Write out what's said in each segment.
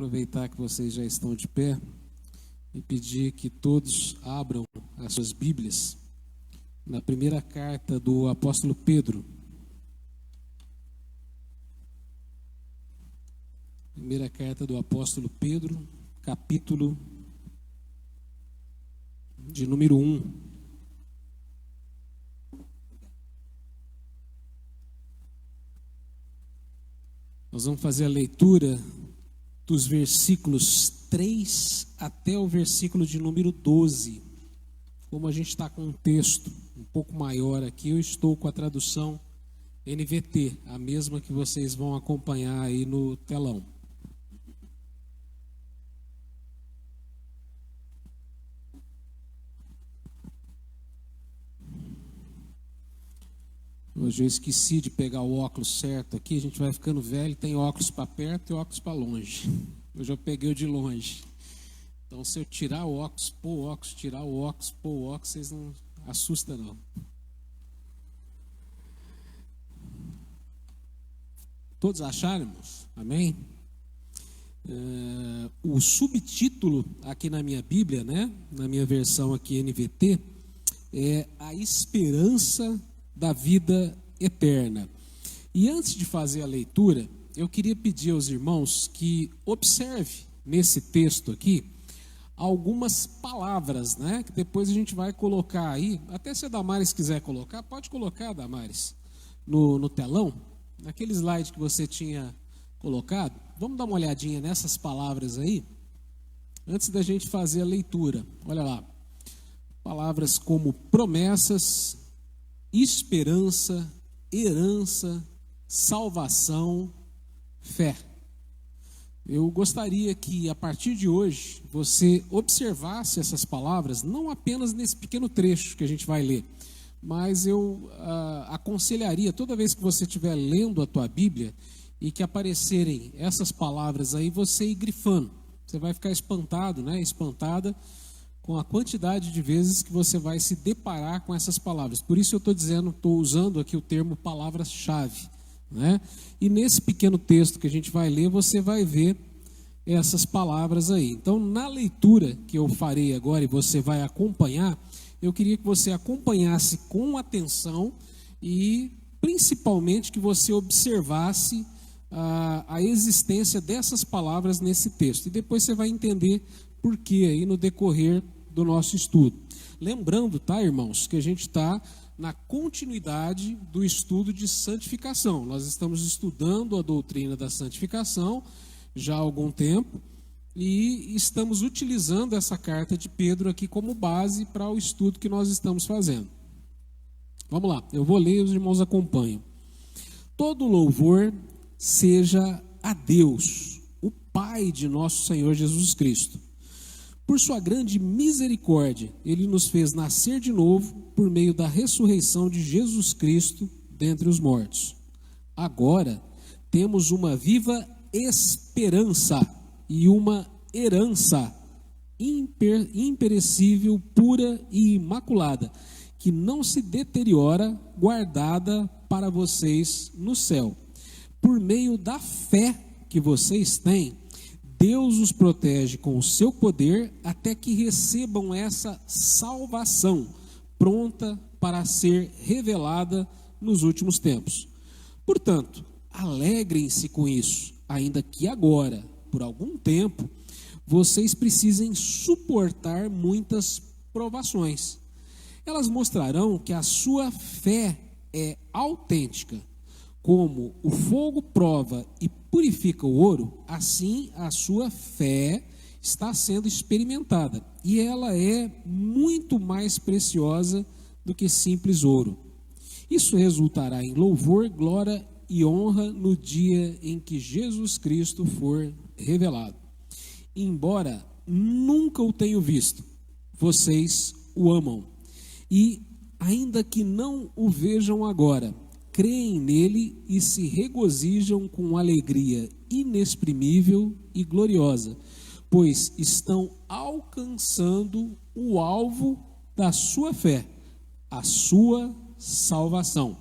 Aproveitar que vocês já estão de pé e pedir que todos abram as suas Bíblias na primeira carta do apóstolo Pedro. Primeira carta do apóstolo Pedro, capítulo de número 1. Nós vamos fazer a leitura dos versículos 3 até o versículo de número 12. Como a gente está com um texto um pouco maior aqui, eu estou com a tradução NVT, a mesma que vocês vão acompanhar aí no telão. Hoje eu esqueci de pegar o óculos certo aqui, a gente vai ficando velho, tem óculos para perto e óculos para longe. Hoje eu peguei o de longe. Então se eu tirar o óculos, pôr o óculos, tirar o óculos, pôr o óculos, vocês não assustam não. Todos acharam, irmãos? Amém? O subtítulo aqui na minha Bíblia, né, na minha versão aqui NVT, é A Esperança da Vida Eterna. E antes de fazer a leitura, eu queria pedir aos irmãos que observe nesse texto aqui algumas palavras, né, que depois a gente vai colocar aí, até se a Damares quiser colocar, pode colocar, Damares, no telão, naquele slide que você tinha colocado. Vamos dar uma olhadinha nessas palavras aí, antes da gente fazer a leitura. Olha lá, palavras como promessas, esperança, herança, salvação, fé. Eu gostaria que a partir de hoje você observasse essas palavras, não apenas nesse pequeno trecho que a gente vai ler, mas eu aconselharia, toda vez que você estiver lendo a tua Bíblia e que aparecerem essas palavras aí, você ir grifando. Você vai ficar espantado, né? Espantada com a quantidade de vezes que você vai se deparar com essas palavras. Por isso eu estou usando aqui o termo palavras-chave, né? E nesse pequeno texto que a gente vai ler, você vai ver essas palavras aí. Então, na leitura que eu farei agora e você vai acompanhar, eu queria que você acompanhasse com atenção e principalmente que você observasse a existência dessas palavras nesse texto. E depois você vai entender por que aí no decorrer do nosso estudo. Lembrando, tá, irmãos, que a gente está na continuidade do estudo de santificação. Nós estamos estudando a doutrina da santificação já há algum tempo e estamos utilizando essa carta de Pedro aqui como base para o estudo que nós estamos fazendo. Vamos lá, eu vou ler e os irmãos acompanham. Todo louvor seja a Deus, o Pai de nosso Senhor Jesus Cristo. Por sua grande misericórdia, Ele nos fez nascer de novo por meio da ressurreição de Jesus Cristo dentre os mortos. Agora temos uma viva esperança e uma herança imperecível, pura e imaculada, que não se deteriora, guardada para vocês no céu. Por meio da fé que vocês têm, Deus os protege com o seu poder até que recebam essa salvação pronta para ser revelada nos últimos tempos. Portanto, alegrem-se com isso, ainda que agora, por algum tempo, vocês precisem suportar muitas provações. Elas mostrarão que a sua fé é autêntica. Como o fogo prova e purifica o ouro, assim a sua fé está sendo experimentada. E ela é muito mais preciosa do que simples ouro. Isso resultará em louvor, glória e honra no dia em que Jesus Cristo for revelado. Embora nunca o tenham visto, vocês o amam. E ainda que não o vejam agora, creem nele e se regozijam com alegria inexprimível e gloriosa, pois estão alcançando o alvo da sua fé, a sua salvação.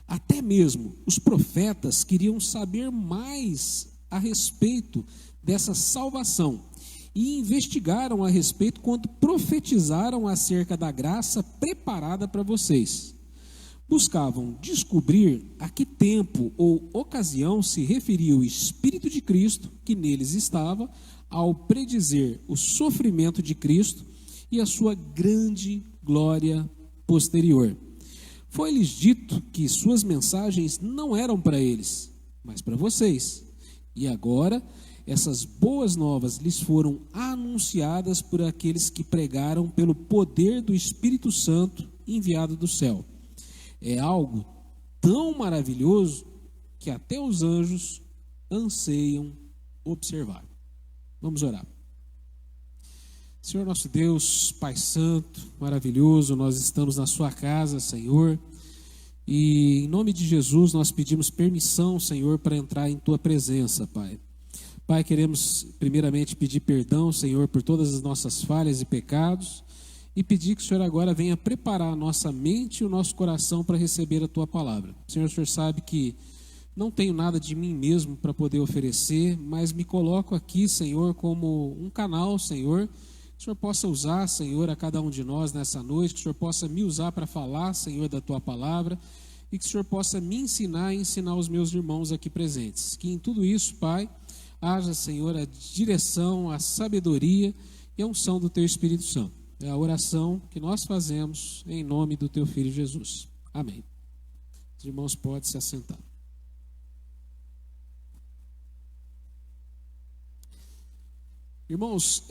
Até mesmo os profetas queriam saber mais a respeito dessa salvação e investigaram a respeito quando profetizaram acerca da graça preparada para vocês. Buscavam descobrir a que tempo ou ocasião se referia o Espírito de Cristo que neles estava ao predizer o sofrimento de Cristo e a sua grande glória posterior. Foi-lhes dito que suas mensagens não eram para eles, mas para vocês. E agora, essas boas novas lhes foram anunciadas por aqueles que pregaram pelo poder do Espírito Santo enviado do céu. É algo tão maravilhoso que até os anjos anseiam observar. Vamos orar. Senhor nosso Deus, Pai Santo, maravilhoso, nós estamos na sua casa, Senhor, e em nome de Jesus nós pedimos permissão, Senhor, para entrar em tua presença, Pai. Pai, queremos primeiramente pedir perdão, Senhor, por todas as nossas falhas e pecados, e pedir que o Senhor agora venha preparar a nossa mente e o nosso coração para receber a tua palavra. Senhor, o Senhor sabe que não tenho nada de mim mesmo para poder oferecer, mas me coloco aqui, Senhor, como um canal, Senhor, que o Senhor possa usar, Senhor, a cada um de nós nessa noite, que o Senhor possa me usar para falar, Senhor, da tua palavra, e que o Senhor possa me ensinar e ensinar os meus irmãos aqui presentes. Que em tudo isso, Pai, haja, Senhor, a direção, a sabedoria e a unção do teu Espírito Santo. É a oração que nós fazemos em nome do teu Filho Jesus. Amém. Os irmãos podem se assentar. Irmãos,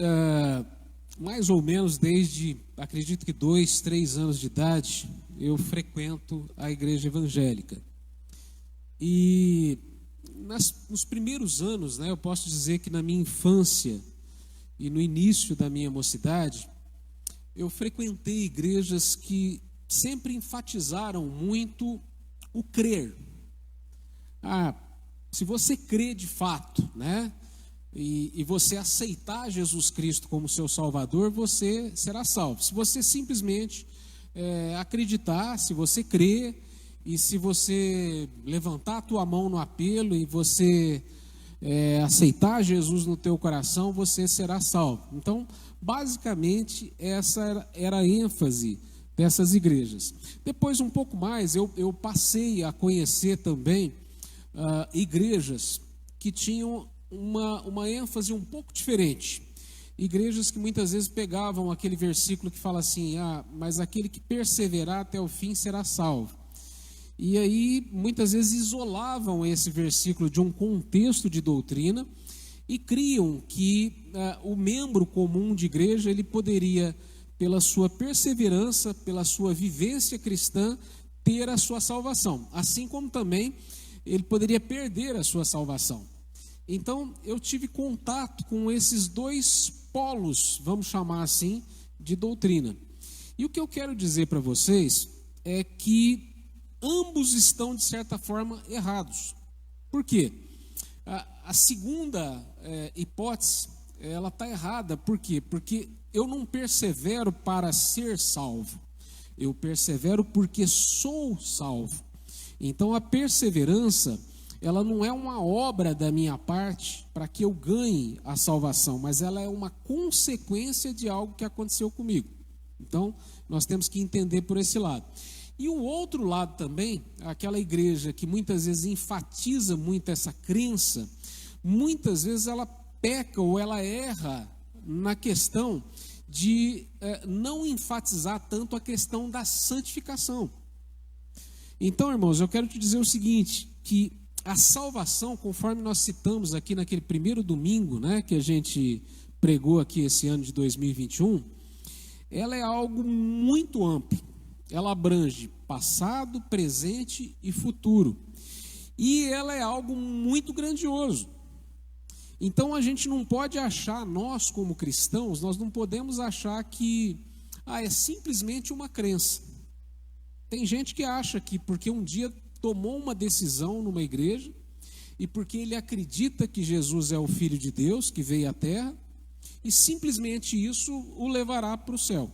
mais ou menos desde, acredito que 2, 3 anos de idade, eu frequento a igreja evangélica. E nos primeiros anos, eu posso dizer que na minha infância e no início da minha mocidade, eu frequentei igrejas que sempre enfatizaram muito o crer. Se você crê de fato, e você aceitar Jesus Cristo como seu Salvador, você será salvo. Se você simplesmente acreditar, se você crer, e se você levantar a tua mão no apelo e você aceitar Jesus no teu coração, você será salvo. Então, basicamente, essa era a ênfase dessas igrejas. Depois, um pouco mais, eu passei a conhecer também igrejas que tinham uma ênfase um pouco diferente. Igrejas que muitas vezes pegavam aquele versículo que fala assim, mas aquele que perseverar até o fim será salvo. E aí, muitas vezes, isolavam esse versículo de um contexto de doutrina e criam que o membro comum de igreja, ele poderia, pela sua perseverança, pela sua vivência cristã, ter a sua salvação. Assim como também ele poderia perder a sua salvação. Então, eu tive contato com esses dois polos, vamos chamar assim, de doutrina. E o que eu quero dizer para vocês é que ambos estão, de certa forma, errados. Por quê? A segunda hipótese, ela está errada. Por quê? Porque eu não persevero para ser salvo. Eu persevero porque sou salvo. Então, a perseverança, ela não é uma obra da minha parte para que eu ganhe a salvação, mas ela é uma consequência de algo que aconteceu comigo. Então, nós temos que entender por esse lado. E o outro lado também, aquela igreja que muitas vezes enfatiza muito essa crença, muitas vezes ela peca ou ela erra na questão de não enfatizar tanto a questão da santificação. Então, irmãos, eu quero te dizer o seguinte, que a salvação, conforme nós citamos aqui naquele primeiro domingo, que a gente pregou aqui esse ano de 2021, ela é algo muito amplo. Ela abrange passado, presente e futuro. E ela é algo muito grandioso. Então a gente não pode achar, nós como cristãos, nós não podemos achar que é simplesmente uma crença. Tem gente que acha que porque um dia tomou uma decisão numa igreja e porque ele acredita que Jesus é o Filho de Deus, que veio à terra, e simplesmente isso o levará para o céu.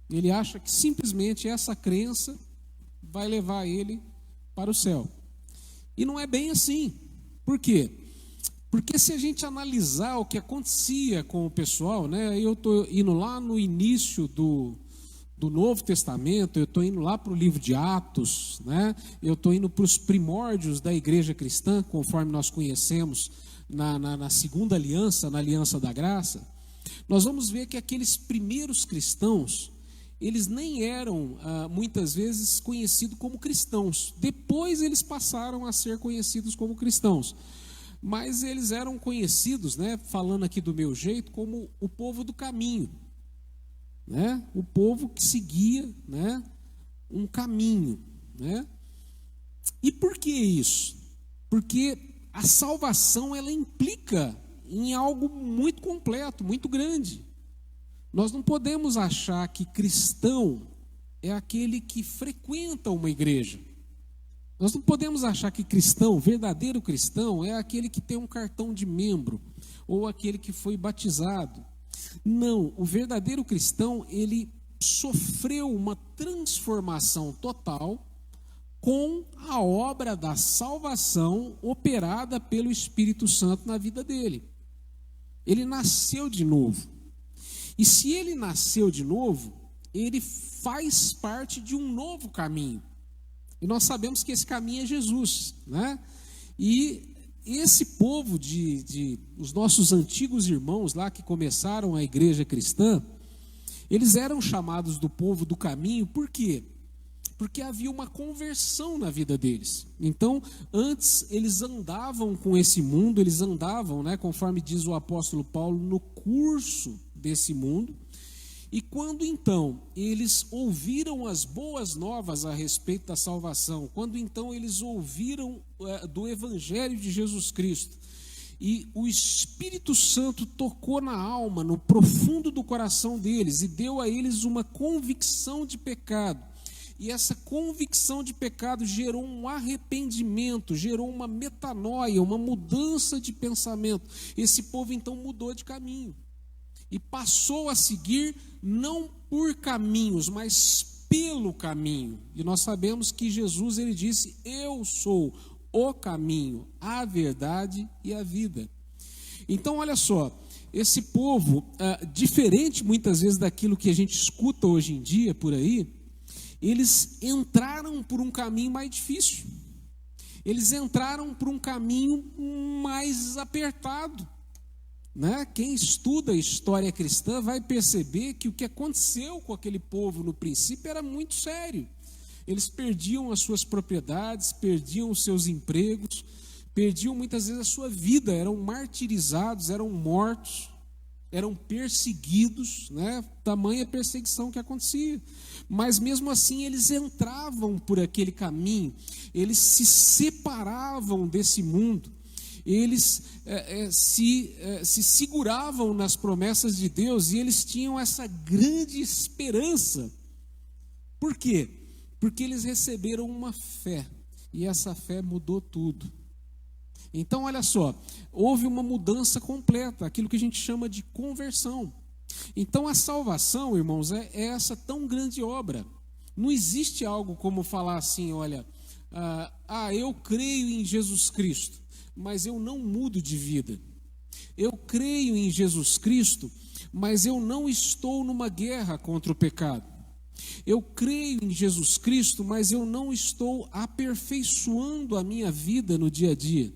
Ele acha que simplesmente essa crença vai levar ele para o céu. E não é bem assim. Por quê? Porque se a gente analisar o que acontecia com o pessoal, né, eu estou indo lá no início do Novo Testamento, eu estou indo lá para o livro de Atos, né, eu estou indo para os primórdios da igreja cristã, conforme nós conhecemos na segunda aliança, na aliança da graça. Nós vamos ver que aqueles primeiros cristãos, eles nem eram, muitas vezes, conhecidos como cristãos. Depois eles passaram a ser conhecidos como cristãos. Mas eles eram conhecidos, né, falando aqui do meu jeito, como o povo do caminho. Né? O povo que seguia, né, um caminho. Né? E por que isso? Porque a salvação, ela implica em algo muito completo, muito grande. Nós não podemos achar que cristão é aquele que frequenta uma igreja. Nós não podemos achar que cristão, verdadeiro cristão, é aquele que tem um cartão de membro, ou aquele que foi batizado. Não, o verdadeiro cristão, ele sofreu uma transformação total com a obra da salvação operada pelo Espírito Santo na vida dele. Ele nasceu de novo. E se ele nasceu de novo, ele faz parte de um novo caminho. E nós sabemos que esse caminho é Jesus, né? E esse povo os nossos antigos irmãos lá que começaram a igreja cristã, eles eram chamados do povo do caminho, por quê? Porque havia uma conversão na vida deles. Então, antes eles andavam com esse mundo, eles andavam, né, conforme diz o apóstolo Paulo, no curso desse mundo. E quando então eles ouviram as boas novas a respeito da salvação, quando então eles ouviram do Evangelho de Jesus Cristo, e o Espírito Santo tocou na alma, no profundo do coração deles, e deu a eles uma convicção de pecado, e essa convicção de pecado gerou um arrependimento, gerou uma metanoia, uma mudança de pensamento. Esse povo então mudou de caminho. E passou a seguir não por caminhos, mas pelo caminho. E nós sabemos que Jesus, ele disse: eu sou o caminho, a verdade e a vida. Então, olha só, esse povo, diferente muitas vezes daquilo que a gente escuta hoje em dia por aí, eles entraram por um caminho mais difícil. Eles entraram por um caminho mais apertado. Né? Quem estuda a história cristã vai perceber que o que aconteceu com aquele povo no princípio era muito sério. Eles perdiam as suas propriedades, perdiam os seus empregos, perdiam muitas vezes a sua vida, eram martirizados, eram mortos, eram perseguidos, né? Tamanha perseguição que acontecia. Mas mesmo assim eles entravam por aquele caminho, eles se separavam desse mundo. Eles se seguravam nas promessas de Deus e eles tinham essa grande esperança. Por quê? Porque eles receberam uma fé, e essa fé mudou tudo. Então, olha só, houve uma mudança completa, aquilo que a gente chama de conversão. Então, a salvação, irmãos, é essa tão grande obra. Não existe algo como falar assim, olha, eu creio em Jesus Cristo, mas eu não mudo de vida. Eu creio em Jesus Cristo, mas eu não estou numa guerra contra o pecado. Eu creio em Jesus Cristo, mas eu não estou aperfeiçoando a minha vida no dia a dia.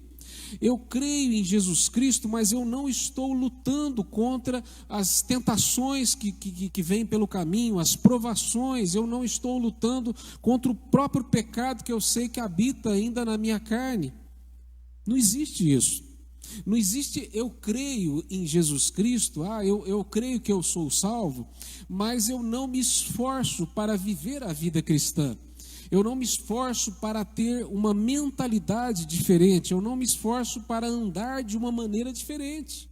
Eu creio em Jesus Cristo, mas eu não estou lutando contra as tentações que vêm pelo caminho, as provações. Eu não estou lutando contra o próprio pecado que eu sei que habita ainda na minha carne. Não existe isso. Não existe eu creio em Jesus Cristo, eu creio que eu sou salvo, mas eu não me esforço para viver a vida cristã. Eu não me esforço para ter uma mentalidade diferente, eu não me esforço para andar de uma maneira diferente.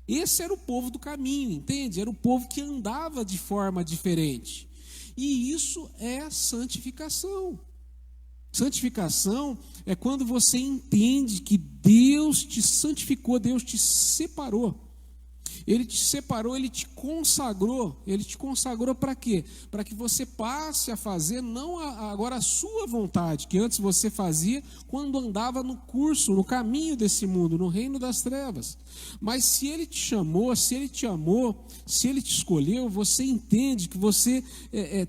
Esse era o povo do caminho, entende? Era o povo que andava de forma diferente. E isso é santificação. Santificação é quando você entende que Deus te santificou, Deus te separou. Ele te separou, Ele te consagrou. Ele te consagrou para quê? Para que você passe a fazer não agora a sua vontade, que antes você fazia quando andava no curso, no caminho desse mundo, no reino das trevas. Mas se Ele te chamou, se Ele te amou, se Ele te escolheu, você entende que você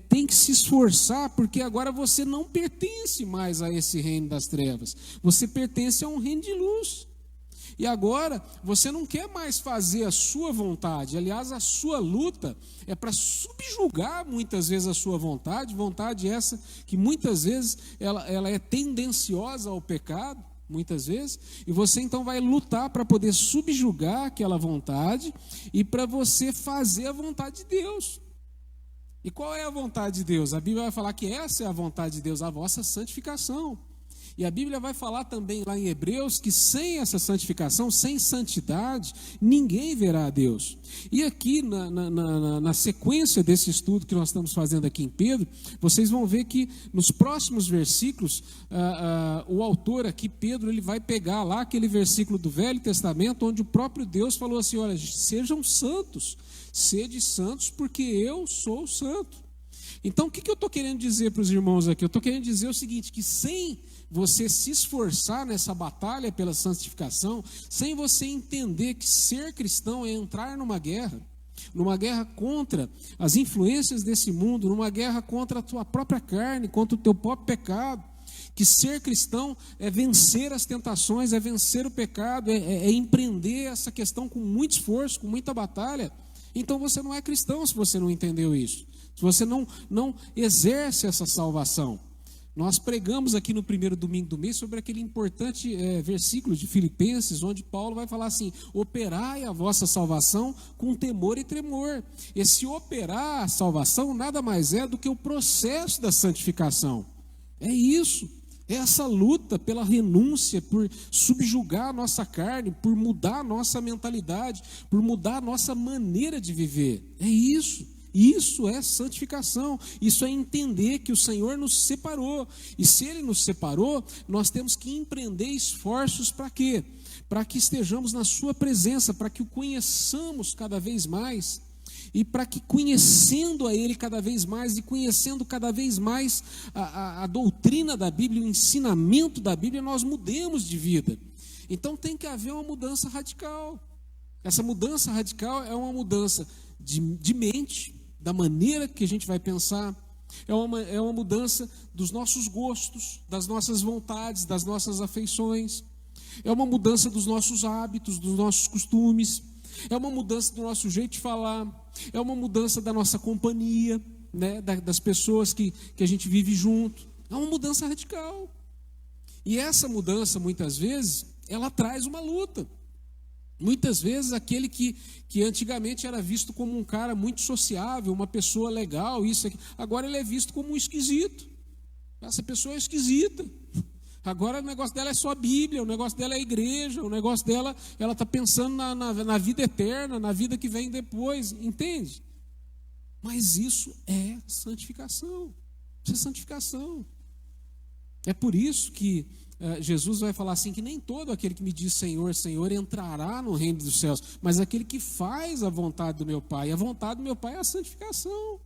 tem que se esforçar, porque agora você não pertence mais a esse reino das trevas. Você pertence a um reino de luz. E agora, você não quer mais fazer a sua vontade. Aliás, a sua luta é para subjugar muitas vezes a sua vontade. Vontade essa que muitas vezes ela é tendenciosa ao pecado, muitas vezes. E você então vai lutar para poder subjugar aquela vontade e para você fazer a vontade de Deus. E qual é a vontade de Deus? A Bíblia vai falar que essa é a vontade de Deus, a vossa santificação. E a Bíblia vai falar também lá em Hebreus que sem essa santificação, sem santidade, ninguém verá a Deus. E aqui na sequência desse estudo que nós estamos fazendo aqui em Pedro, vocês vão ver que nos próximos versículos, o autor aqui, Pedro, ele vai pegar lá aquele versículo do Velho Testamento, onde o próprio Deus falou assim, olha, sejam santos, sede santos porque eu sou santo. Então o que eu estou querendo dizer para os irmãos aqui? Eu estou querendo dizer o seguinte, que sem você se esforçar nessa batalha pela santificação, sem você entender que ser cristão é entrar numa guerra contra as influências desse mundo, numa guerra contra a tua própria carne, contra o teu próprio pecado, que ser cristão é vencer as tentações, é vencer o pecado, é empreender essa questão com muito esforço, com muita batalha. Então você não é cristão se você não entendeu isso, se você não exerce essa salvação. Nós pregamos aqui no primeiro domingo do mês sobre aquele importante versículo de Filipenses, onde Paulo vai falar assim, operai a vossa salvação com temor e tremor. Esse operar a salvação nada mais é do que o processo da santificação. É isso, é essa luta pela renúncia, por subjugar a nossa carne, por mudar a nossa mentalidade, por mudar a nossa maneira de viver. É isso. Isso é santificação, isso é entender que o Senhor nos separou, e se Ele nos separou, nós temos que empreender esforços para quê? Para que estejamos na Sua presença, para que o conheçamos cada vez mais, e para que conhecendo a Ele cada vez mais, e conhecendo cada vez mais a doutrina da Bíblia, o ensinamento da Bíblia, nós mudemos de vida. Então tem que haver uma mudança radical. Essa mudança radical é uma mudança de mente, da maneira que a gente vai pensar, é uma mudança dos nossos gostos, das nossas vontades, das nossas afeições, é uma mudança dos nossos hábitos, dos nossos costumes, é uma mudança do nosso jeito de falar, é uma mudança da nossa companhia, né, das pessoas que a gente vive junto, é uma mudança radical. E essa mudança, muitas vezes, ela traz uma luta. Muitas vezes aquele que antigamente era visto como um cara muito sociável, uma pessoa legal, isso aqui, agora ele é visto como um esquisito. Essa pessoa é esquisita. Agora o negócio dela é só a Bíblia, o negócio dela é a igreja, o negócio dela, ela está pensando na vida eterna, na vida que vem depois, entende? Mas isso é santificação. Isso é santificação. É por isso que Jesus vai falar assim, que nem todo aquele que me diz Senhor, Senhor, entrará no reino dos céus, mas aquele que faz a vontade do meu Pai. E a vontade do meu Pai é a santificação.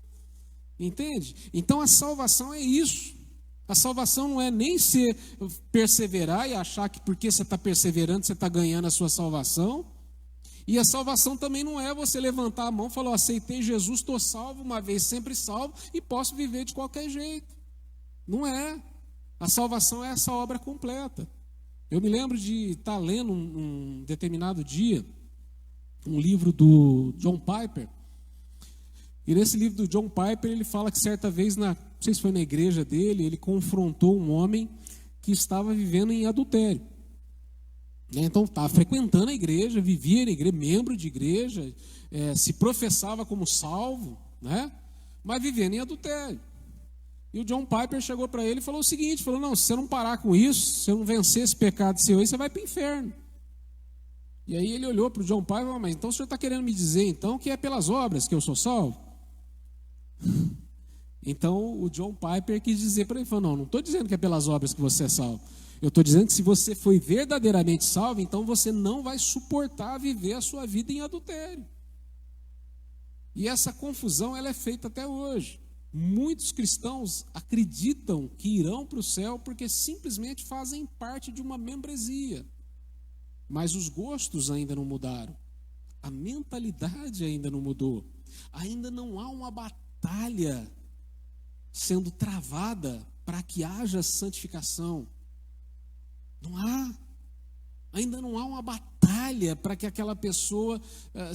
Entende? Então a salvação é isso. A salvação não é nem ser perseverar e achar que porque você está perseverando, você está ganhando a sua salvação. E a salvação também não é você levantar a mão e falar, aceitei Jesus, estou salvo, uma vez sempre salvo, e posso viver de qualquer jeito. Não é. A salvação é essa obra completa. Eu me lembro de estar lendo um determinado dia, um livro do John Piper. E nesse livro do John Piper, ele fala que certa vez, não sei se foi na igreja dele, ele confrontou um homem que estava vivendo em adultério. Então estava frequentando a igreja, vivia na igreja, membro de igreja, se professava como salvo, né? Mas vivendo em adultério. E o John Piper chegou para ele e falou o seguinte, falou, não, se você não parar com isso, se você não vencer esse pecado seu aí, você vai para o inferno. E aí ele olhou para o John Piper e falou, mas então o senhor está querendo me dizer então que é pelas obras que eu sou salvo? Então o John Piper quis dizer para ele, falou, não estou dizendo que é pelas obras que você é salvo. Eu estou dizendo que se você foi verdadeiramente salvo, então você não vai suportar viver a sua vida em adultério. E essa confusão ela é feita até hoje. Muitos cristãos acreditam que irão para o céu porque simplesmente fazem parte de uma membresia. Mas os gostos ainda não mudaram. A mentalidade ainda não mudou. Ainda não há uma batalha sendo travada para que haja santificação. Não há. Ainda não há uma batalha para que aquela pessoa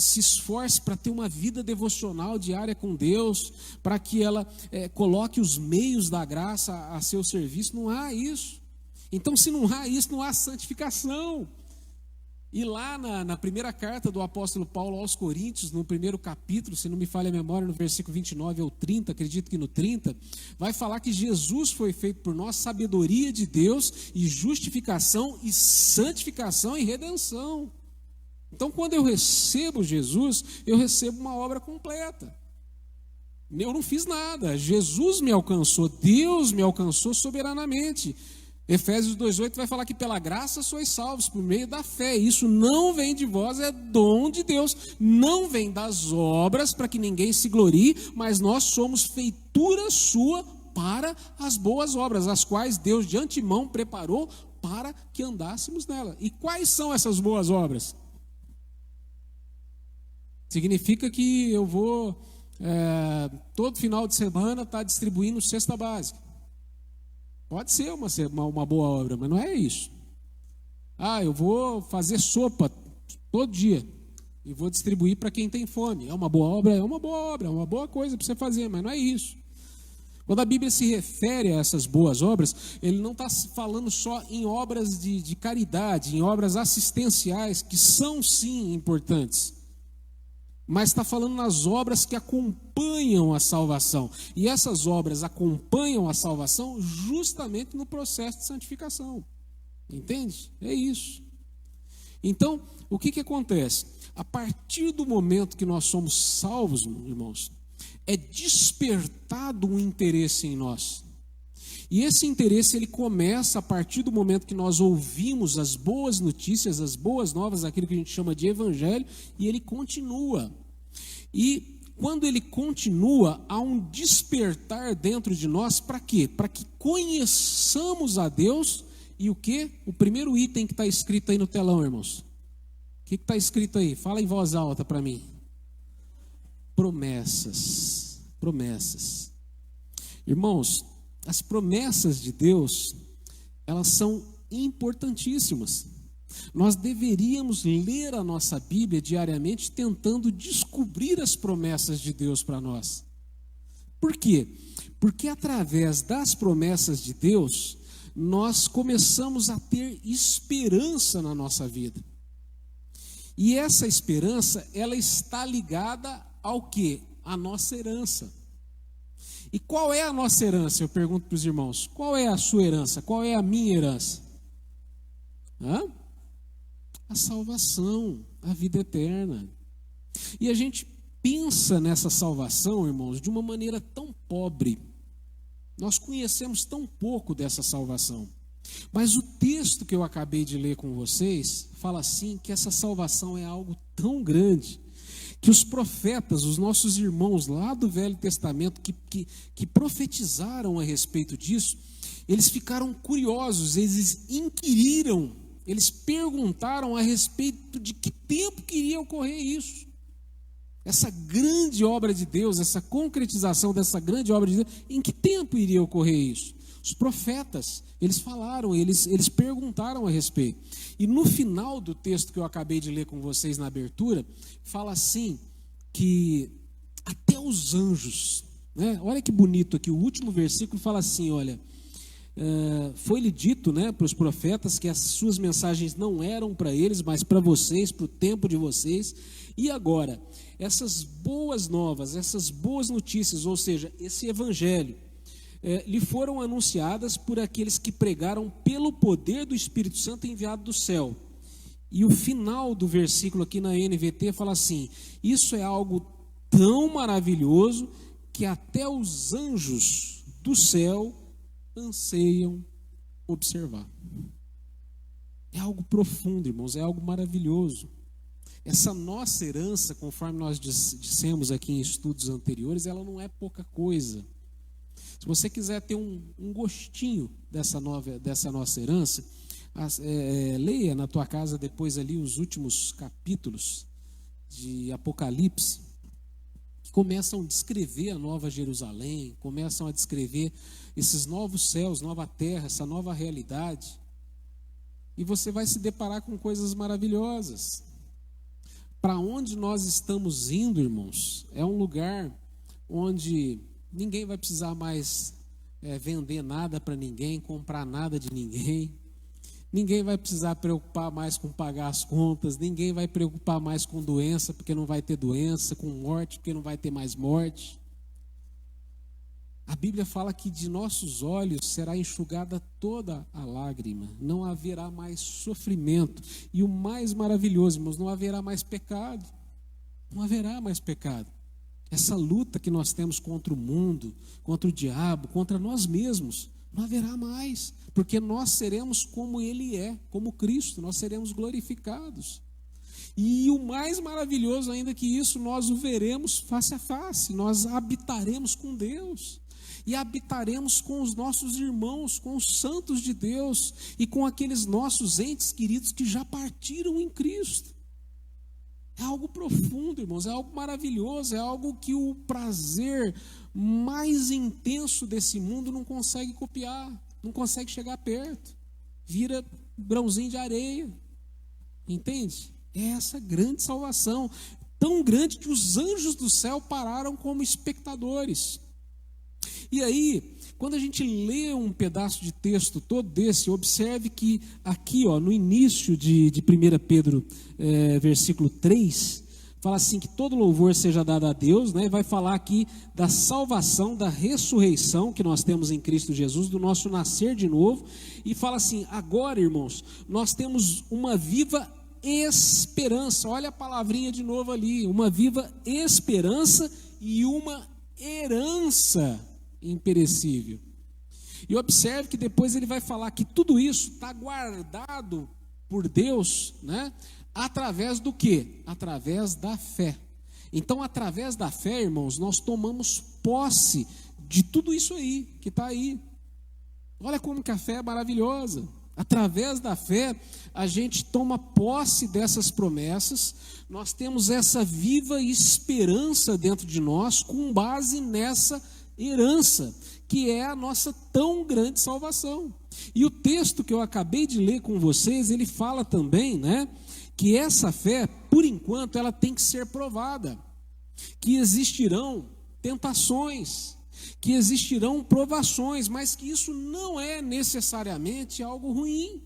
se esforce para ter uma vida devocional diária com Deus, para que ela coloque os meios da graça a seu serviço. Não há isso. Então, se não há isso, não há santificação. E lá na primeira carta do apóstolo Paulo aos Coríntios, no primeiro capítulo, se não me falha a memória, no versículo 29 ou 30, acredito que no 30, vai falar que Jesus foi feito por nós sabedoria de Deus e justificação e santificação e redenção. Então, quando eu recebo Jesus, eu recebo uma obra completa. Eu não fiz nada, Jesus me alcançou, Deus me alcançou soberanamente. Efésios 2,8 vai falar que pela graça sois salvos por meio da fé. Isso não vem de vós, é dom de Deus. Não vem das obras para que ninguém se glorie, mas nós somos feitura sua para as boas obras, as quais Deus de antemão preparou para que andássemos nela. E quais são essas boas obras? Significa que eu vou todo final de semana estar distribuindo cesta básica. Pode ser uma boa obra, mas não é isso. Eu vou fazer sopa todo dia e vou distribuir para quem tem fome. É uma boa obra? É uma boa obra, é uma boa coisa para você fazer, mas não é isso. Quando a Bíblia se refere a essas boas obras, ele não está falando só em obras de caridade, em obras assistenciais, que são sim importantes. Mas está falando nas obras que acompanham a salvação. E essas obras acompanham a salvação justamente no processo de santificação. Entende? É isso. Então, o que acontece? A partir do momento que nós somos salvos, irmãos, é despertado um interesse em nós. E esse interesse ele começa a partir do momento que nós ouvimos as boas notícias, as boas novas, aquilo que a gente chama de evangelho, e ele continua. E quando ele continua, há um despertar dentro de nós para quê? Para que conheçamos a Deus e o quê? O primeiro item que está escrito aí no telão, irmãos. O que está escrito aí? Fala em voz alta para mim. Promessas. Promessas. Irmãos, as promessas de Deus, elas são importantíssimas. Nós deveríamos ler a nossa Bíblia diariamente tentando descobrir as promessas de Deus para nós. Por quê? Porque através das promessas de Deus, nós começamos a ter esperança na nossa vida. E essa esperança, ela está ligada ao quê? À nossa herança. E qual é a nossa herança? Eu pergunto para os irmãos. Qual é a sua herança? Qual é a minha herança? A salvação, a vida eterna. E a gente pensa nessa salvação, irmãos, de uma maneira tão pobre. Nós conhecemos tão pouco dessa salvação. Mas o texto que eu acabei de ler com vocês fala assim que essa salvação é algo tão grande que os profetas, os nossos irmãos lá do Velho Testamento que profetizaram a respeito disso, eles ficaram curiosos, eles inquiriram, eles perguntaram a respeito de que tempo que iria ocorrer isso. Essa grande obra de Deus, essa concretização dessa grande obra de Deus, em que tempo iria ocorrer isso? Os profetas, eles falaram, eles perguntaram a respeito. E no final do texto que eu acabei de ler com vocês na abertura, fala assim, que até os anjos, né? Olha que bonito aqui, o último versículo fala assim, olha, foi-lhe dito, né, para os profetas que as suas mensagens não eram para eles, mas para vocês, para o tempo de vocês. E agora, essas boas novas, essas boas notícias, ou seja, esse evangelho, lhe foram anunciadas por aqueles que pregaram pelo poder do Espírito Santo enviado do céu. E o final do versículo aqui na NVT fala assim, isso é algo tão maravilhoso que até os anjos do céu anseiam observar. É algo profundo, irmãos, é algo maravilhoso. essa nossa herança, conforme nós dissemos aqui em estudos anteriores, ela não é pouca coisa. Se você quiser ter um gostinho dessa nossa herança, leia na tua casa depois ali os últimos capítulos de Apocalipse, que começam a descrever a nova Jerusalém, começam a descrever esses novos céus, nova terra, essa nova realidade. E você vai se deparar com coisas maravilhosas. Para onde nós estamos indo, irmãos, é um lugar onde ninguém vai precisar mais vender nada para ninguém, comprar nada de ninguém. Ninguém vai precisar preocupar mais com pagar as contas, ninguém vai preocupar mais com doença, porque não vai ter doença, com morte, porque não vai ter mais morte. A Bíblia fala que de nossos olhos será enxugada toda a lágrima, não haverá mais sofrimento. E o mais maravilhoso, irmãos, não haverá mais pecado. Não haverá mais pecado. Essa luta que nós temos contra o mundo, contra o diabo, contra nós mesmos, não haverá mais, porque nós seremos como Ele é, como Cristo, nós seremos glorificados. E o mais maravilhoso ainda que isso, nós o veremos face a face, nós habitaremos com Deus. E habitaremos com os nossos irmãos, com os santos de Deus e com aqueles nossos entes queridos que já partiram em Cristo. É algo profundo, irmãos, é algo maravilhoso, é algo que o prazer mais intenso desse mundo não consegue copiar, não consegue chegar perto. Vira grãozinho de areia, entende? É essa grande salvação, tão grande que os anjos do céu pararam como espectadores. E aí, quando a gente lê um pedaço de texto todo desse, observe que aqui, no início de 1 Pedro, versículo 3, fala assim, que todo louvor seja dado a Deus, né? Vai falar aqui da salvação, da ressurreição que nós temos em Cristo Jesus, do nosso nascer de novo, e fala assim, agora, irmãos, nós temos uma viva esperança, olha a palavrinha de novo ali, uma viva esperança e uma herança imperecível. E observe que depois ele vai falar que tudo isso está guardado por Deus, né? Através do quê? Através da fé. Então, através da fé, irmãos, nós tomamos posse de tudo isso aí, que está aí. Olha como que a fé é maravilhosa. Através da fé, a gente toma posse dessas promessas, nós temos essa viva esperança dentro de nós, com base nessa herança, que é a nossa tão grande salvação. E o texto que eu acabei de ler com vocês, ele fala também, né, que essa fé, por enquanto, ela tem que ser provada, que existirão tentações, que existirão provações, mas que isso não é necessariamente algo ruim.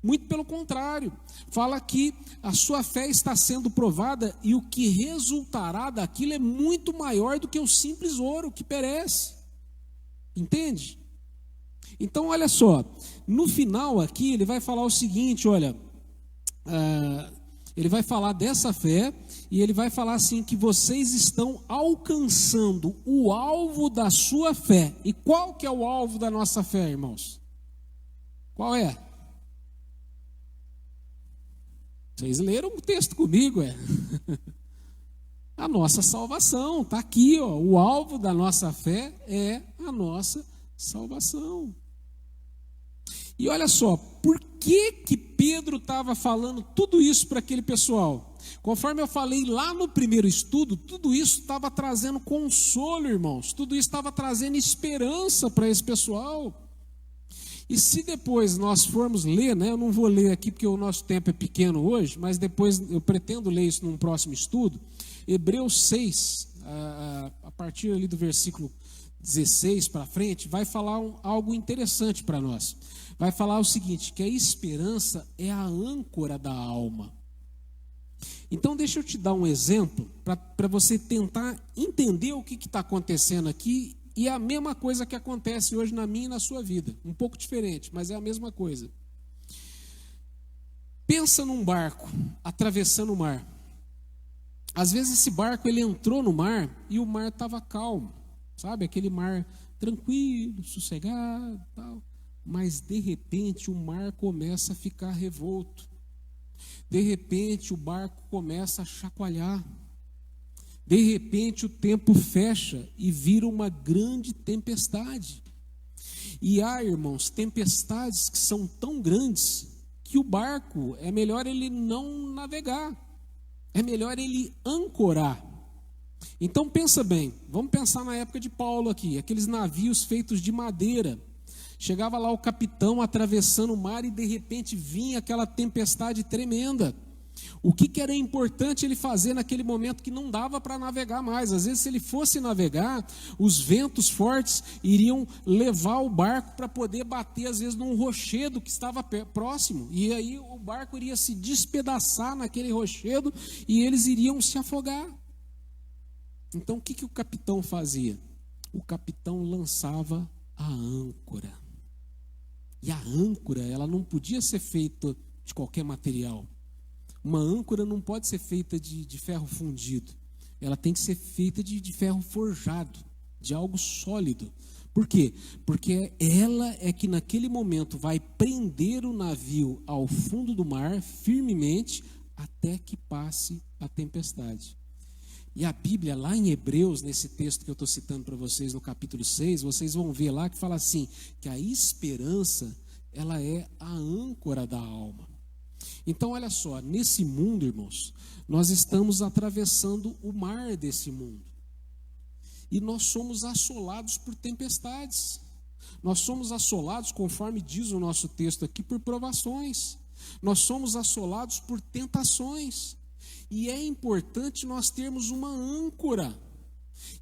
Muito pelo contrário, fala que a sua fé está sendo provada e o que resultará daquilo é muito maior do que o simples ouro que perece. Entende? Então, olha só, no final aqui ele vai falar o seguinte, olha, ele vai falar dessa fé e ele vai falar assim que vocês estão alcançando o alvo da sua fé. E qual que é o alvo da nossa fé, irmãos? Qual é? Vocês leram o texto comigo, A nossa salvação, está aqui, o alvo da nossa fé é a nossa salvação. E olha só, por que Pedro estava falando tudo isso para aquele pessoal? Conforme eu falei lá no primeiro estudo, tudo isso estava trazendo consolo, irmãos, tudo isso estava trazendo esperança para esse pessoal. E se depois nós formos ler, né, eu não vou ler aqui porque o nosso tempo é pequeno hoje, mas depois eu pretendo ler isso num próximo estudo, Hebreus 6, a partir ali do versículo 16 para frente, vai falar algo interessante para nós. Vai falar o seguinte, que a esperança é a âncora da alma. Então deixa eu te dar um exemplo, para você tentar entender o que está acontecendo aqui. E é a mesma coisa que acontece hoje na minha e na sua vida. Um pouco diferente, mas é a mesma coisa. Pensa num barco atravessando o mar. Às vezes esse barco ele entrou no mar e o mar estava calmo. Sabe? Aquele mar tranquilo, sossegado, tal. Mas de repente o mar começa a ficar revolto. De repente o barco começa a chacoalhar. De repente o tempo fecha e vira uma grande tempestade. E há, irmãos, tempestades que são tão grandes que o barco é melhor ele não navegar. É melhor ele ancorar. Então pensa bem, vamos pensar na época de Paulo aqui, aqueles navios feitos de madeira. Chegava lá o capitão atravessando o mar e de repente vinha aquela tempestade tremenda. O que era importante ele fazer naquele momento que não dava para navegar mais? Às vezes, se ele fosse navegar, os ventos fortes iriam levar o barco para poder bater, às vezes, num rochedo que estava próximo. E aí o barco iria se despedaçar naquele rochedo e eles iriam se afogar. Então, o que o capitão fazia? O capitão lançava a âncora. E a âncora, ela não podia ser feita de qualquer material. Uma âncora não pode ser feita de ferro fundido. Ela tem que ser feita de ferro forjado, de algo sólido. Por quê? Porque ela é que naquele momento vai prender o navio ao fundo do mar firmemente até que passe a tempestade. E a Bíblia, lá em Hebreus, nesse texto que eu estou citando para vocês, no capítulo 6, vocês vão ver lá que fala assim, que a esperança, ela é a âncora da alma. Então, olha só, nesse mundo, irmãos, nós estamos atravessando o mar desse mundo. E nós somos assolados por tempestades. Nós somos assolados, conforme diz o nosso texto aqui, por provações. Nós somos assolados por tentações. E é importante nós termos uma âncora.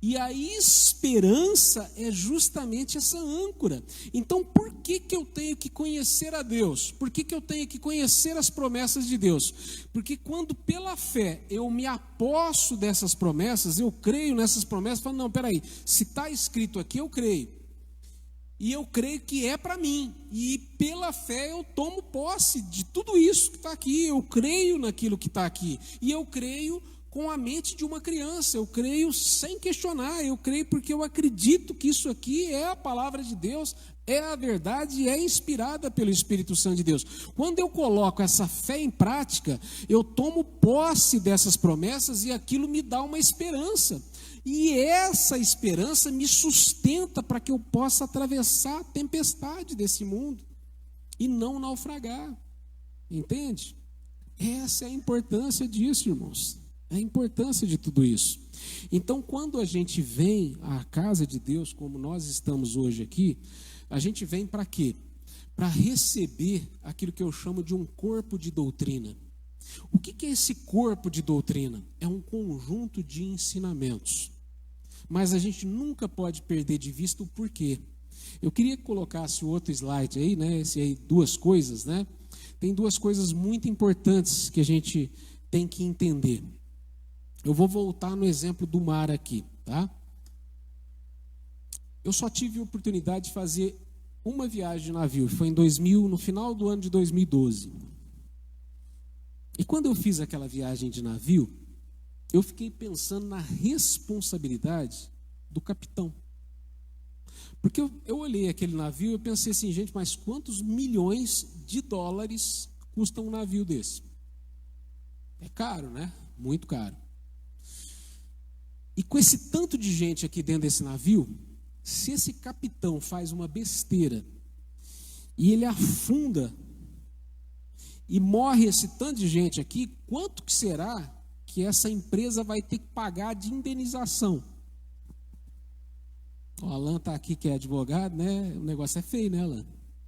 E a esperança é justamente essa âncora. Então, por que eu tenho que conhecer a Deus? Por que eu tenho que conhecer as promessas de Deus? Porque quando pela fé eu me aposso dessas promessas, eu creio nessas promessas, falo, não, peraí, se está escrito aqui, eu creio. E eu creio que é para mim. E pela fé eu tomo posse de tudo isso que está aqui. Eu creio naquilo que está aqui. E eu creio com a mente de uma criança. Eu creio sem questionar. Eu creio porque eu acredito que isso aqui é a palavra de Deus, é a verdade e é inspirada pelo Espírito Santo de Deus. Quando eu coloco essa fé em prática, eu tomo posse dessas promessas e aquilo me dá uma esperança. E essa esperança me sustenta para que eu possa atravessar a tempestade desse mundo e não naufragar. Entende? Essa é a importância disso, irmãos. É a importância de tudo isso. Então, quando a gente vem à casa de Deus, como nós estamos hoje aqui, a gente vem para quê? Para receber aquilo que eu chamo de um corpo de doutrina. O que é esse corpo de doutrina? É um conjunto de ensinamentos. Mas a gente nunca pode perder de vista o porquê. Eu queria que colocasse o outro slide aí, né? Esse aí, duas coisas, né? Tem duas coisas muito importantes que a gente tem que entender. Eu vou voltar no exemplo do mar aqui, tá? Eu só tive a oportunidade de fazer uma viagem de navio, foi no final do ano de 2012. E quando eu fiz aquela viagem de navio, eu fiquei pensando na responsabilidade do capitão. Porque eu olhei aquele navio e pensei assim, gente, mas quantos milhões de dólares custa um navio desse? É caro, né? Muito caro. E com esse tanto de gente aqui dentro desse navio, se esse capitão faz uma besteira e ele afunda e morre esse tanto de gente aqui, quanto que será que essa empresa vai ter que pagar de indenização? O Alan está aqui que é advogado, né? O negócio é feio, né, Alan?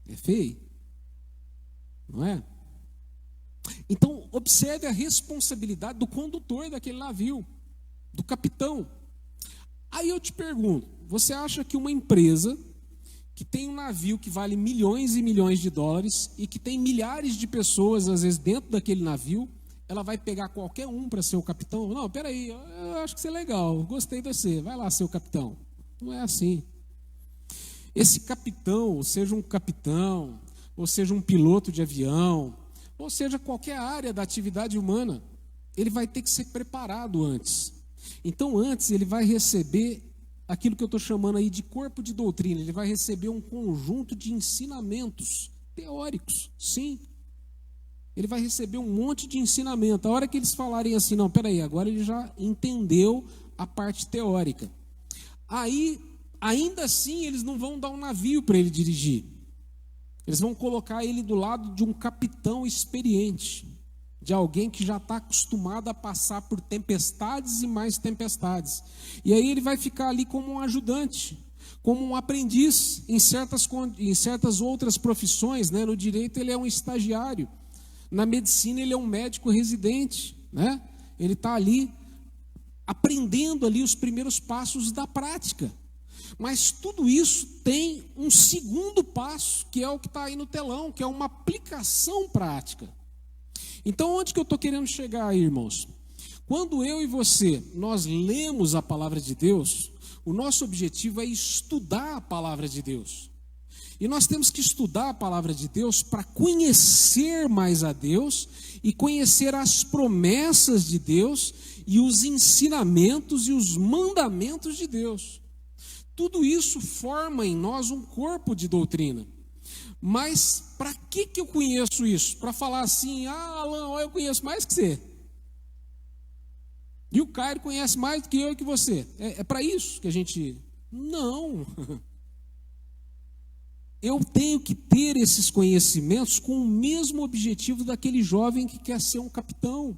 É feio, não é? Então, observe a responsabilidade do condutor daquele navio, do capitão. Aí eu te pergunto, você acha que uma empresa que tem um navio que vale milhões e milhões de dólares e que tem milhares de pessoas, às vezes, dentro daquele navio, ela vai pegar qualquer um para ser o capitão? Não, peraí, eu acho que você é legal, gostei de você, vai lá ser o capitão. Não é assim. Esse capitão, seja um capitão, ou seja um piloto de avião, ou seja qualquer área da atividade humana, ele vai ter que ser preparado antes. Então, antes, ele vai receber aquilo que eu estou chamando aí de corpo de doutrina. Ele vai receber um conjunto de ensinamentos teóricos, sim. ele vai receber um monte de ensinamento. A hora que eles falarem assim, não, peraí, agora ele já entendeu a parte teórica. Aí, ainda assim, eles não vão dar um navio para ele dirigir. Eles vão colocar ele do lado de um capitão experiente, de alguém que já está acostumado a passar por tempestades e mais tempestades. E aí ele vai ficar ali como um ajudante, como um aprendiz em certas outras profissões, né? No direito ele é um estagiário, na medicina ele é um médico residente, né? Ele está ali aprendendo ali os primeiros passos da prática. Mas tudo isso tem um segundo passo, que é o que está aí no telão, que é uma aplicação prática. Então, onde que eu estou querendo chegar aí, irmãos? Quando eu e você, nós lemos a palavra de Deus, o nosso objetivo é estudar a palavra de Deus. E nós temos que estudar a palavra de Deus para conhecer mais a Deus e conhecer as promessas de Deus e os ensinamentos e os mandamentos de Deus. Tudo isso forma em nós um corpo de doutrina. Mas para que eu conheço isso? Para falar assim, Alan, eu conheço mais que você. E o Caio conhece mais do que eu e que você. É para isso que a gente... Não. Eu tenho que ter esses conhecimentos com o mesmo objetivo daquele jovem que quer ser um capitão.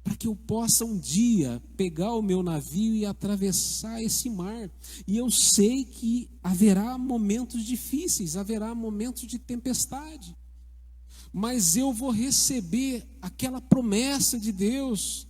Para que eu possa um dia pegar o meu navio e atravessar esse mar. E eu sei que haverá momentos difíceis, haverá momentos de tempestade. Mas eu vou receber aquela promessa de Deus.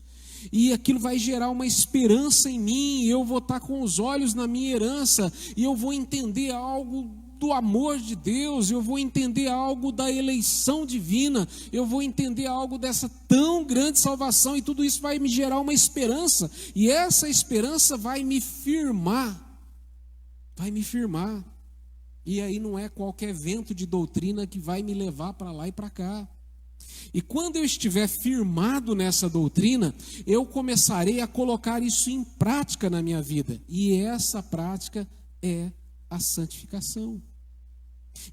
E aquilo vai gerar uma esperança em mim. Eu vou estar com os olhos na minha herança. E eu vou entender algo do amor de Deus, eu vou entender algo da eleição divina, eu vou entender algo dessa tão grande salvação, e tudo isso vai me gerar uma esperança, e essa esperança vai me firmar, e aí não é qualquer vento de doutrina que vai me levar para lá e para cá. E quando eu estiver firmado nessa doutrina, eu começarei a colocar isso em prática na minha vida, e essa prática é a santificação.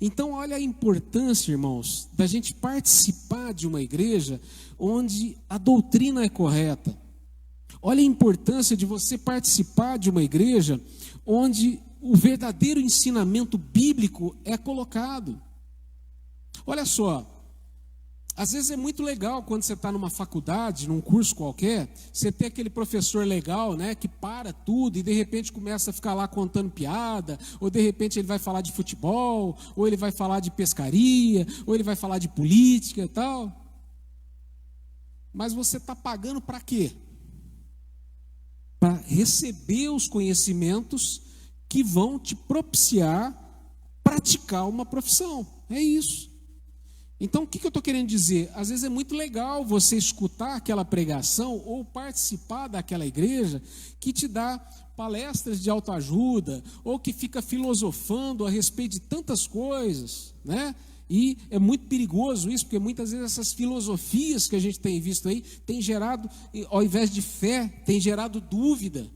Então, olha a importância, irmãos, da gente participar de uma igreja onde a doutrina é correta. Olha a importância de você participar de uma igreja onde o verdadeiro ensinamento bíblico é colocado. Olha só, às vezes é muito legal quando você está numa faculdade, num curso qualquer, você ter aquele professor legal, né, que para tudo e de repente começa a ficar lá contando piada, ou de repente ele vai falar de futebol, ou ele vai falar de pescaria, ou ele vai falar de política e tal. Mas você está pagando para quê? Para receber os conhecimentos que vão te propiciar praticar uma profissão. É isso. Então, o que eu estou querendo dizer? Às vezes é muito legal você escutar aquela pregação ou participar daquela igreja que te dá palestras de autoajuda ou que fica filosofando a respeito de tantas coisas, né? E é muito perigoso isso, porque muitas vezes essas filosofias que a gente tem visto aí tem gerado, ao invés de fé, tem gerado dúvida.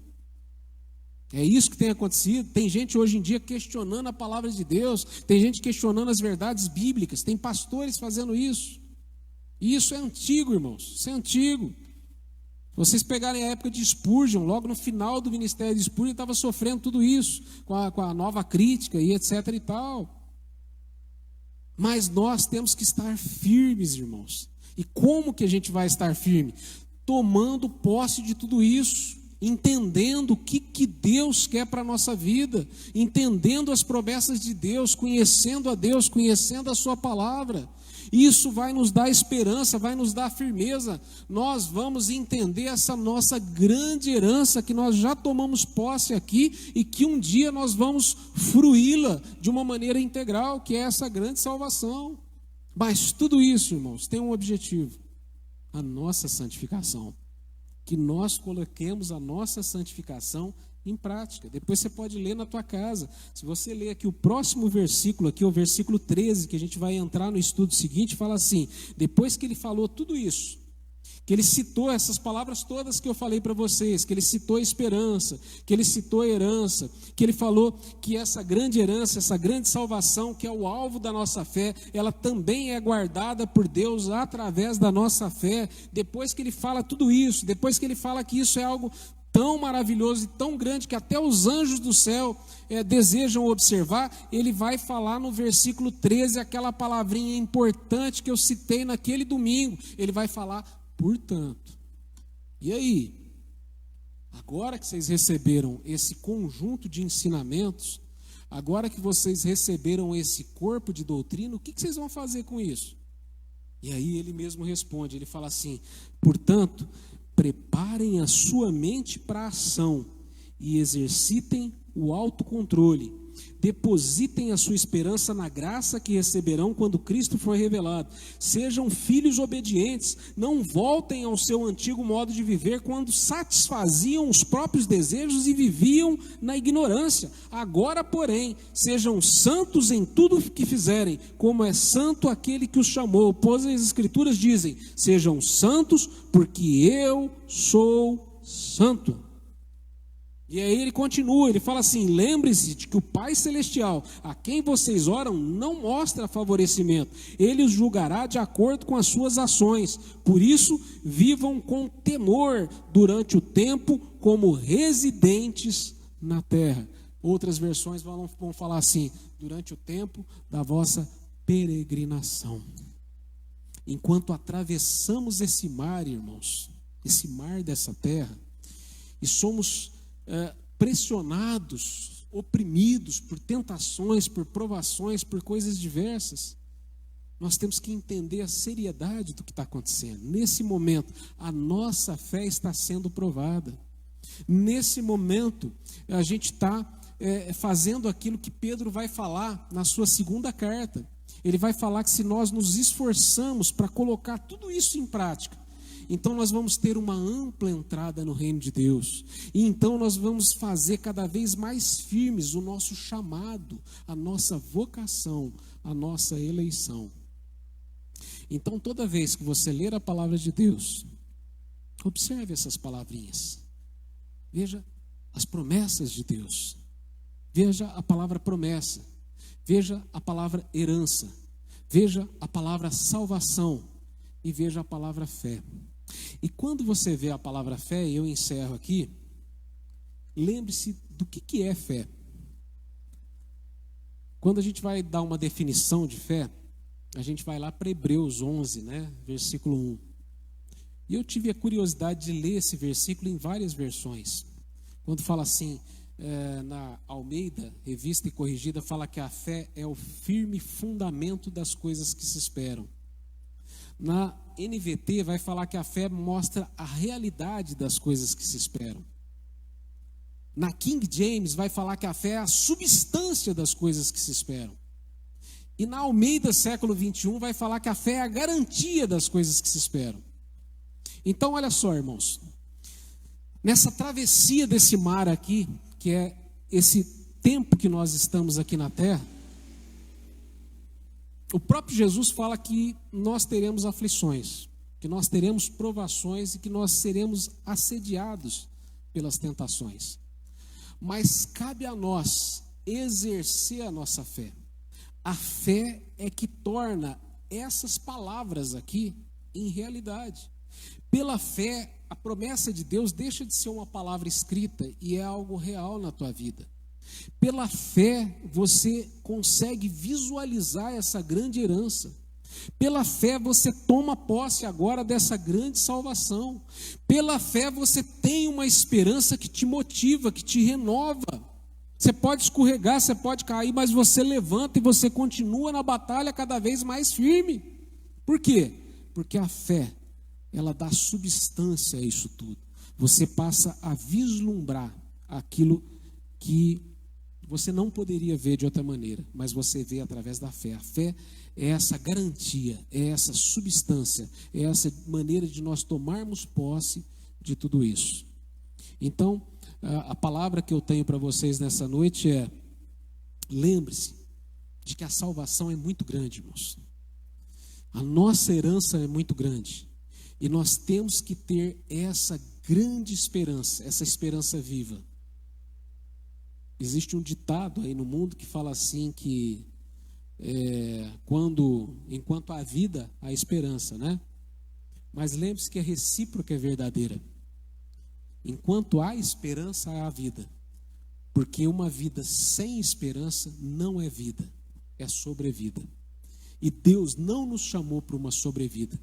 É isso que tem acontecido. Tem gente hoje em dia questionando a palavra de Deus, tem gente questionando as verdades bíblicas, tem pastores fazendo isso. E isso é antigo, irmãos, isso é antigo. Vocês pegarem a época de Spurgeon, logo no final do ministério de Spurgeon, estava sofrendo tudo isso, com a nova crítica e etc e tal. Mas nós temos que estar firmes, irmãos. E como que a gente vai estar firme? Tomando posse de tudo isso. Entendendo o que Deus quer para a nossa vida, entendendo as promessas de Deus, conhecendo a Deus, conhecendo a sua palavra. Isso vai nos dar esperança, vai nos dar firmeza. Nós vamos entender essa nossa grande herança que nós já tomamos posse aqui e que um dia nós vamos fruí-la de uma maneira integral, que é essa grande salvação. Mas tudo isso, irmãos, tem um objetivo: a nossa santificação. Que nós coloquemos a nossa santificação em prática. Depois você pode ler na tua casa. Se você ler aqui o próximo versículo, aqui o versículo 13, que a gente vai entrar no estudo seguinte, fala assim: depois que ele falou tudo isso, que ele citou essas palavras todas que eu falei para vocês, que ele citou a esperança, que ele citou a herança, que ele falou que essa grande herança, essa grande salvação, que é o alvo da nossa fé, ela também é guardada por Deus através da nossa fé. Depois que ele fala tudo isso, depois que ele fala que isso é algo tão maravilhoso e tão grande que até os anjos do céu desejam observar, ele vai falar no versículo 13 aquela palavrinha importante que eu citei naquele domingo. Ele vai falar, portanto. E aí? Agora que vocês receberam esse conjunto de ensinamentos, agora que vocês receberam esse corpo de doutrina, o que vocês vão fazer com isso? E aí ele mesmo responde, ele fala assim, portanto, preparem a sua mente para a ação e exercitem o autocontrole. Depositem a sua esperança na graça que receberão quando Cristo for revelado. Sejam filhos obedientes, não voltem ao seu antigo modo de viver quando satisfaziam os próprios desejos e viviam na ignorância. Agora, porém, sejam santos em tudo que fizerem, como é santo aquele que os chamou. Pois as Escrituras dizem, sejam santos porque eu sou santo. E aí ele continua, ele fala assim, lembre-se de que o Pai Celestial, a quem vocês oram, não mostra favorecimento. Ele os julgará de acordo com as suas ações. Por isso, vivam com temor durante o tempo como residentes na terra. Outras versões vão falar assim, durante o tempo da vossa peregrinação. Enquanto atravessamos esse mar, irmãos, esse mar dessa terra, e somos pressionados, oprimidos por tentações, por provações, por coisas diversas, nós temos que entender a seriedade do que está acontecendo. Nesse momento, a nossa fé está sendo provada. Nesse momento, a gente está fazendo aquilo que Pedro vai falar na sua segunda carta. Ele vai falar que se nós nos esforçamos para colocar tudo isso em prática, então nós vamos ter uma ampla entrada no reino de Deus. E então nós vamos fazer cada vez mais firmes o nosso chamado, a nossa vocação, a nossa eleição. Então toda vez que você ler a palavra de Deus, observe essas palavrinhas. Veja as promessas de Deus. Veja a palavra promessa. Veja a palavra herança. Veja a palavra salvação. E veja a palavra fé. E quando você vê a palavra fé, e eu encerro aqui, lembre-se do que é fé. Quando a gente vai dar uma definição de fé, a gente vai lá para Hebreus 11, versículo 1. E eu tive a curiosidade de ler esse versículo em várias versões. Quando fala assim, na Almeida, revista e corrigida, fala que a fé é o firme fundamento das coisas que se esperam. Na NVT vai falar que a fé mostra a realidade das coisas que se esperam. Na King James vai falar que a fé é a substância das coisas que se esperam. E na Almeida século 21 vai falar que a fé é a garantia das coisas que se esperam. Então olha só, irmãos, nessa travessia desse mar aqui, que é esse tempo que nós estamos aqui na terra, o próprio Jesus fala que nós teremos aflições, que nós teremos provações e que nós seremos assediados pelas tentações. Mas cabe a nós exercer a nossa fé. A fé é que torna essas palavras aqui em realidade. Pela fé, a promessa de Deus deixa de ser uma palavra escrita e é algo real na tua vida. Pela fé, você consegue visualizar essa grande herança. Pela fé, você toma posse agora dessa grande salvação. Pela fé, você tem uma esperança que te motiva, que te renova. Você pode escorregar, você pode cair, mas você levanta e você continua na batalha cada vez mais firme. Por quê? Porque a fé, ela dá substância a isso tudo. Você passa a vislumbrar aquilo que você não poderia ver de outra maneira, mas você vê através da fé. A fé é essa garantia, é essa substância, é essa maneira de nós tomarmos posse de tudo isso. Então, a palavra que eu tenho para vocês nessa noite é: lembre-se de que a salvação é muito grande, irmãos. A nossa herança é muito grande. E nós temos que ter essa grande esperança, essa esperança viva. Existe um ditado aí no mundo que fala assim que enquanto há vida, há esperança, né? Mas lembre-se que a recíproca é verdadeira. Enquanto há esperança, há vida. Porque uma vida sem esperança não é vida, é sobrevida. E Deus não nos chamou para uma sobrevida.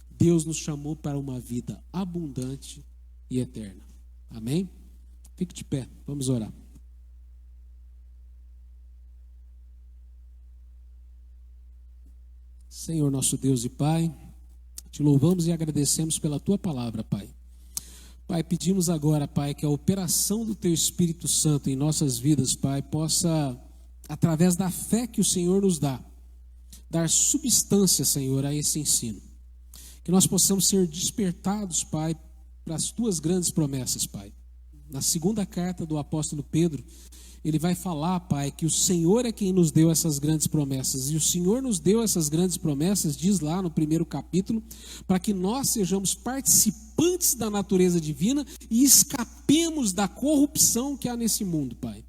Deus nos chamou para uma vida abundante e eterna. Amém? Fique de pé, vamos orar. Senhor nosso Deus e Pai, te louvamos e agradecemos pela Tua palavra, Pai. Pai, pedimos agora, Pai, que a operação do Teu Espírito Santo em nossas vidas, Pai, possa, através da fé que o Senhor nos dá, dar substância, Senhor, a esse ensino. Que nós possamos ser despertados, Pai, para as Tuas grandes promessas, Pai. Na segunda carta do apóstolo Pedro, ele vai falar, Pai, que o Senhor é quem nos deu essas grandes promessas. E o Senhor nos deu essas grandes promessas, diz lá no primeiro capítulo, para que nós sejamos participantes da natureza divina e escapemos da corrupção que há nesse mundo, Pai.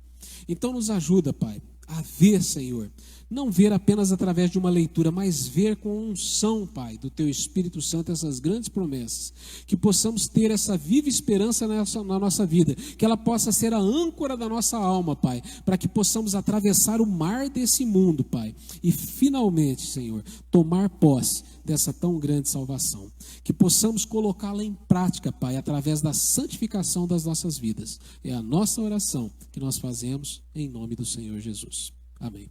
Então nos ajuda, Pai, a ver, Senhor, não ver apenas através de uma leitura, mas ver com unção, Pai, do Teu Espírito Santo essas grandes promessas, que possamos ter essa viva esperança na nossa vida, que ela possa ser a âncora da nossa alma, Pai, para que possamos atravessar o mar desse mundo, Pai, e finalmente, Senhor, tomar posse dessa tão grande salvação, que possamos colocá-la em prática, Pai, através da santificação das nossas vidas. É a nossa oração que nós fazemos em nome do Senhor Jesus. Amém.